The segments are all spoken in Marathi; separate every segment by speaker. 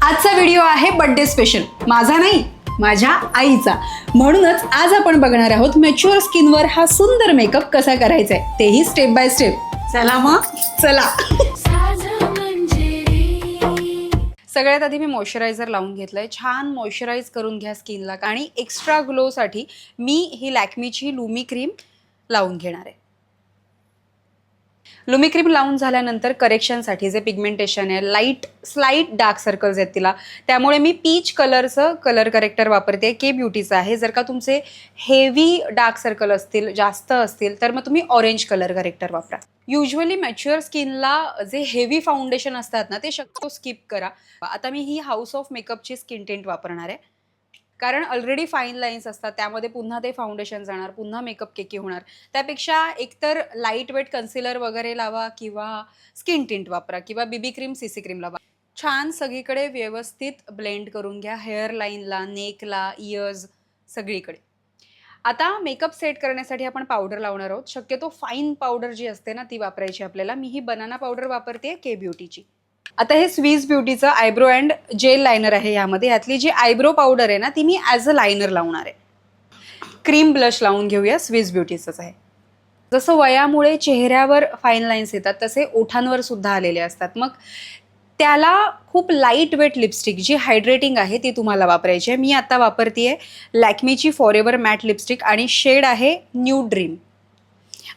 Speaker 1: आजचा व्हिडिओ आहे बर्थडे स्पेशल, माझा नाही माझ्या आईचा. म्हणूनच आज आपण बघणार आहोत मॅच्युअर स्किनवर हा सुंदर मेकअप कसा करायचा आहे, तेही स्टेप बाय स्टेप.
Speaker 2: चला मग
Speaker 1: चला. सगळ्यात आधी मी मॉइश्चरायझर लावून घेतलंय. छान मॉइश्चराईज करून घ्या स्किनला आणि एक्स्ट्रा ग्लोसाठी मी ही लॅक्मीची लुमी क्रीम लावून घेणार आहे. लुमी क्रीम लावून झाल्यानंतर करेक्शनसाठी जे पिगमेंटेशन आहे, स्लाईट डार्क सर्कल्स आहेत तिला, त्यामुळे मी पीच कलरचं कलर करेक्टर वापरते. के ब्युटीचं आहे. जर का तुमचे हेवी डार्क सर्कल असतील, जास्त असतील, तर मग तुम्ही ऑरेंज कलर करेक्टर वापरा. युजली मॅच्युअर स्किनला जे हेवी फाउंडेशन असतात ना, ते शक्यतो स्किप करा. आता मी ही हाऊस ऑफ मेकअपची स्किन टिंट वापरणार आहे, कारण ऑलरेडी फाईन लाईन्स असतात, त्यामध्ये पुन्हा ते फाउंडेशन जाणार, पुन्हा मेकअप केकी होणार. त्यापेक्षा एकतर लाईट वेट कन्सिलर वगैरे लावा किंवा स्किन टिंट वापरा किंवा बीबी क्रीम, सीसी क्रीम लावा. छान सगळीकडे व्यवस्थित ब्लेंड करून घ्या, हेअर लाईनला, नेकला, इयर्स, सगळीकडे. आता मेकअप सेट करण्यासाठी आपण पावडर लावणार आहोत. शक्यतो फाईन पावडर जी असते ना, ती वापरायची आपल्याला. मी ही बनाना पावडर वापरते, के ब्युटीची. आता हे स्विस ब्युटीचं आयब्रो अँड जेल लायनर आहे. यातली जी आयब्रो पावडर आहे ना, ती मी ॲज अ लायनर लावणार आहे. क्रीम ब्लश लावून घेऊया. स्विस ब्युटीचंच आहे. जसं वयामुळे चेहऱ्यावर फाईन लाईन्स येतात, तसे ओठांवर सुद्धा आलेले असतात. मग त्याला खूप लाईट वेट लिपस्टिक जी हायड्रेटिंग आहे ती तुम्हाला वापरायची आहे. मी आता वापरते लॅक्मीची फॉरेवर मॅट लिपस्टिक आणि शेड आहे न्यू ड्रीम,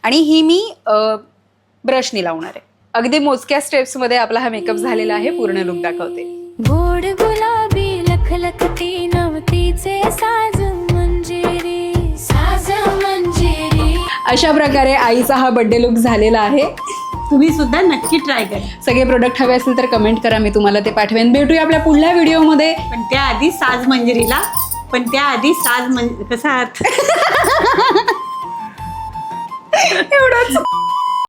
Speaker 1: आणि ही मी ब्रशनी लावणार आहे. अगदी मोजक्या स्टेप्समध्ये आपला हा मेकअप झालेला आहे. पूर्ण लुक दाखवते.
Speaker 3: गोड गुलाबी लखलखती नवतीचे साज मंजिरी, साज मंजिरी.
Speaker 1: अशा प्रकारे आईचा हा बर्थडे लुक झालेला आहे.
Speaker 2: तुम्ही सुद्धा नक्की ट्राय करा.
Speaker 1: सगळे प्रोडक्ट हवे असतील तर कमेंट करा, मी तुम्हाला ते पाठवेन. भेटूया आपल्या पुढल्या व्हिडिओमध्ये.
Speaker 2: पण त्याआधी साज मंजिरीला, कसा आहात?
Speaker 1: एवढंच.